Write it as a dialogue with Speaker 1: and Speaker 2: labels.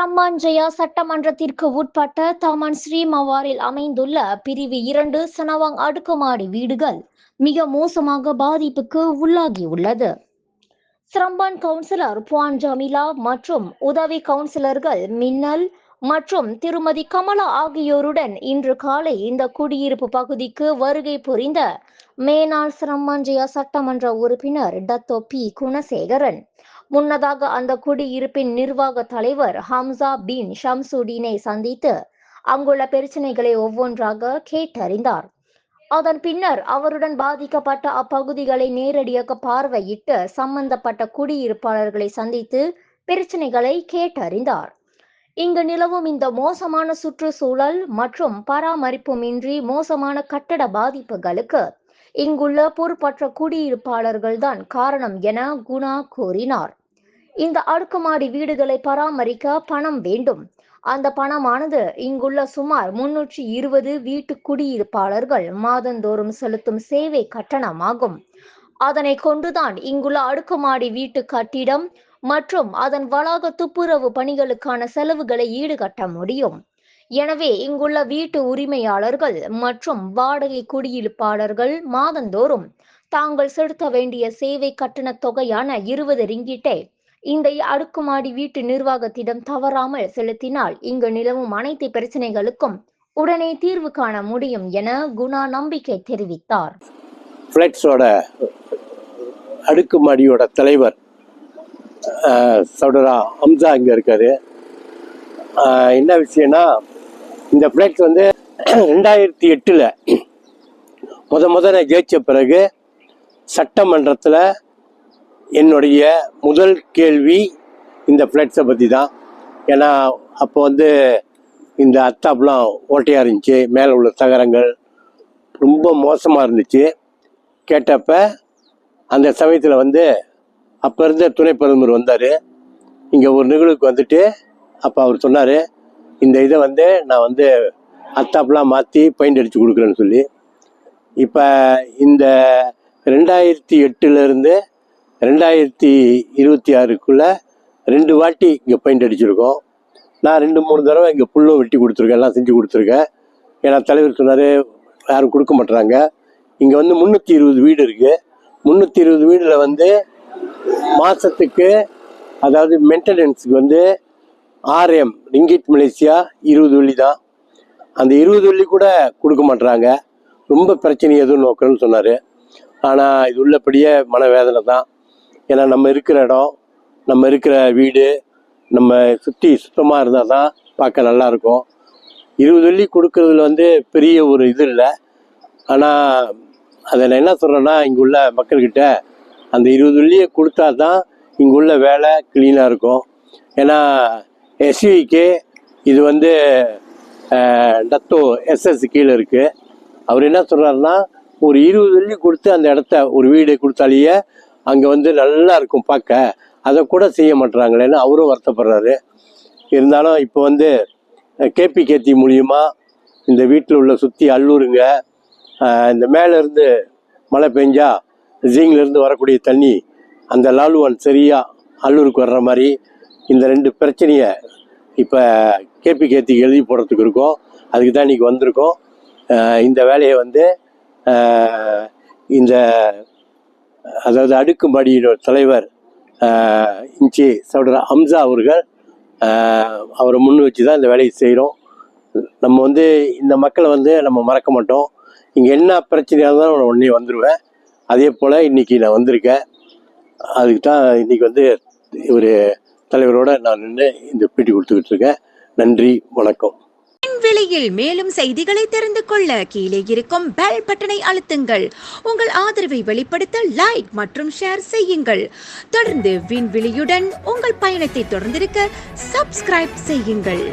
Speaker 1: சரமாஞ்சயா சட்டமன்றத்திற்கு உட்பட்ட தாமான் ஸ்ரீமவாரில் அமைந்துள்ள பிரிவு 2 சனவாங் அடுக்குமாடி வீடுகள் மிக மோசமாக பாதிப்புக்கு உள்ளாகியுள்ளது. சிரம்பான் கவுன்சிலர் புவான் ஜமிலா மற்றும் உதவி கவுன்சிலர்கள் மின்னல் மற்றும் திருமதி கமலா ஆகியோருடன் இன்று காலை இந்த குடியிருப்பு பகுதிக்கு வருகை புரிந்த மேனாள் சிரமாஞ்சயா சட்டமன்ற உறுப்பினர் டத்தோ பி குணசேகரன் முன்னதாக அந்த குடியிருப்பின் நிர்வாக தலைவர் ஹம்சா பின் ஷம்சுடீனை சந்தித்து அங்குள்ள பிரச்சனைகளை ஒவ்வொன்றாக கேட்டறிந்தார். அதன் பின்னர் அவருடன் பாதிக்கப்பட்ட அப்பகுதிகளை நேரடியாக பார்வையிட்டு சம்பந்தப்பட்ட குடியிருப்பாளர்களை சந்தித்து பிரச்சனைகளை கேட்டறிந்தார். இங்கு நிலவும் இந்த மோசமான சுற்றுச்சூழல் மற்றும் பராமரிப்புமின்றி மோசமான கட்டட பாதிப்புகளுக்கு இங்குள்ள பொறுப்பற்ற குடியிருப்பாளர்கள் தான் காரணம் என குணா கூறினார். இந்த அடுக்குமாடி வீடுகளை பராமரிக்க பணம் வேண்டும். அந்த பணமானது இங்குள்ள சுமார் 320 வீட்டு குடியிருப்பாளர்கள் மாதந்தோறும் செலுத்தும் சேவை கட்டணமாகும். அதனை கொண்டுதான் இங்குள்ள அடுக்குமாடி வீட்டு கட்டிடம் மற்றும் அதன் வளாக துப்புரவு பணிகளுக்கான செலவுகளை ஈடுகட்ட முடியும். எனவே இங்குள்ள வீட்டு உரிமையாளர்கள் மற்றும் வாடகை குடியிருப்பாளர்கள் மாதந்தோறும் தாங்கள் செலுத்த வேண்டிய சேவை கட்டண தொகையான 20 ரிங்கிட்டை இந்த அடுக்குமாடி வீட்டு நிர்வாகத்திடம் தவறாமல் செலுத்தினால் இங்கு நிலவும் அனைத்து பிரச்சனைகளுக்கும் உடனே தீர்வு காண முடியும் என குணா நம்பிக்கை தெரிவித்தார்.
Speaker 2: அடுக்குமாடியோட தலைவர் சௌடரா ஹம்சா இங்க இருக்காரு. என்ன விஷயம்னா, இந்த ஃபிளாட்ஸ் வந்து 2008 முதல்ல ஜெயிச்ச பிறகு சட்டமன்றத்தில் என்னுடைய முதல் கேள்வி இந்த ஃப்ளட்ஸை பற்றி தான். ஏன்னா அப்போ வந்து இந்த அத்தாப்லாம் ஓட்டையாக இருந்துச்சு, மேலே உள்ள தகரங்கள் ரொம்ப மோசமாக இருந்துச்சு. கேட்டப்ப அந்த சமயத்தில் வந்து அப்போ இருந்த துணை பிரதமர் வந்தார். இங்கே ஒரு நிகழ்வுக்கு வந்துட்டு அப்போ அவர் சொன்னார், இந்த இதை வந்து நான் வந்து அத்தாப்லாம் மாற்றி பெயிண்ட் அடித்து கொடுக்குறேன்னு சொல்லி. இப்போ இந்த 2008 2026 2 வாட்டி இங்கே பெயிண்ட் அடிச்சிருக்கோம். நான் 2-3 தடவை இங்கே புல்லும் வெட்டி கொடுத்துருக்கேன், எல்லாம் செஞ்சு கொடுத்துருக்கேன். ஏன்னா தலைவர் சொன்னார் யாரும் கொடுக்க மாட்டுறாங்க. இங்கே வந்து 320 வீடு இருக்குது. 320 வீடில் வந்து மாதத்துக்கு, அதாவது மெயின்டெனன்ஸுக்கு வந்து RM ரிங்கிட் மலேசியா 20 வெள்ளி தான். அந்த 20 வெள்ளி கூட கொடுக்க மாட்டுறாங்க. ரொம்ப பிரச்சனை எதுவும் நோக்கணும்னு சொன்னார். ஆனால் இது உள்ளபடியே மனவேதனை தான். ஏன்னா நம்ம இருக்கிற இடம், நம்ம இருக்கிற வீடு, நம்ம சுற்றி சுத்தமாக இருந்தால் தான் பார்க்க நல்லாயிருக்கும். 20 வெள்ளி கொடுக்கறதுல வந்து பெரிய ஒரு இது இல்லை. ஆனால் அதை நான் என்ன சொல்கிறேன்னா, இங்குள்ள மக்கள்கிட்ட அந்த 20 வெள்ளியை கொடுத்தா தான் இங்குள்ள வேலை க்ளீனாக இருக்கும். ஏன்னா SVக்கு இது வந்து டத்தோ SS கீழே இருக்குது. அவர் என்ன சொல்கிறாருன்னா, ஒரு 20 வெள்ளி கொடுத்து அந்த இடத்த ஒரு வீடு கொடுத்தாலேயே அங்கே வந்து நல்லா இருக்கும் பார்க்க, அதை கூட செய்ய மாட்டுறாங்களேன்னு அவரும் வருத்தப்படுறாரு. இருந்தாலும் இப்போ வந்து KPKT மூலியமா இந்த வீட்டில் உள்ள சுற்றி அல்லூருங்க, இந்த மேலேருந்து மழை பெஞ்சா ஜீங்கிலேருந்து வரக்கூடிய தண்ணி அந்த லாலுவான் சரியாக அல்லூருக்கு வர்ற மாதிரி இந்த 2 பிரச்சனையை இப்போ KPKTக்கு எழுதி போடுறதுக்கு இருக்கோம். அதுக்கு தான் இன்றைக்கி வந்திருக்கோம். இந்த வேலையை வந்து இந்த அதாவது அடுக்குமாடியோட தலைவர் இன்ச்சி சௌடரா ஹம்சா அவர்கள் அவரை முன் வச்சு தான் இந்த வேலையை செய்கிறோம். நம்ம வந்து இந்த மக்களை வந்து நம்ம மறக்க மாட்டோம். இங்கே என்ன பிரச்சனையாக இருந்தாலும் நான் உடனே வந்துடுவேன். அதே போல் இன்றைக்கி நான் வந்திருக்கேன். அதுக்கு தான் இன்றைக்கி வந்து ஒரு தலைவரோட நான் நின்று இந்த பேட்டி கொடுத்துக்கிட்டு இருக்கேன். நன்றி, வணக்கம்.
Speaker 3: விலையில் மேலும் செய்திகளை தெரிந்து கொள்ள கீழே இருக்கும் பெல் பட்டனை அழுத்துங்கள். உங்கள் ஆதரவை வெளிப்படுத்த லைக் மற்றும் ஷேர் செய்யுங்கள். தொடர்ந்து விண்வெளியுடன் உங்கள் பயணத்தை தொடர்ந்திருக்க சப்ஸ்கிரைப் செய்யுங்கள்.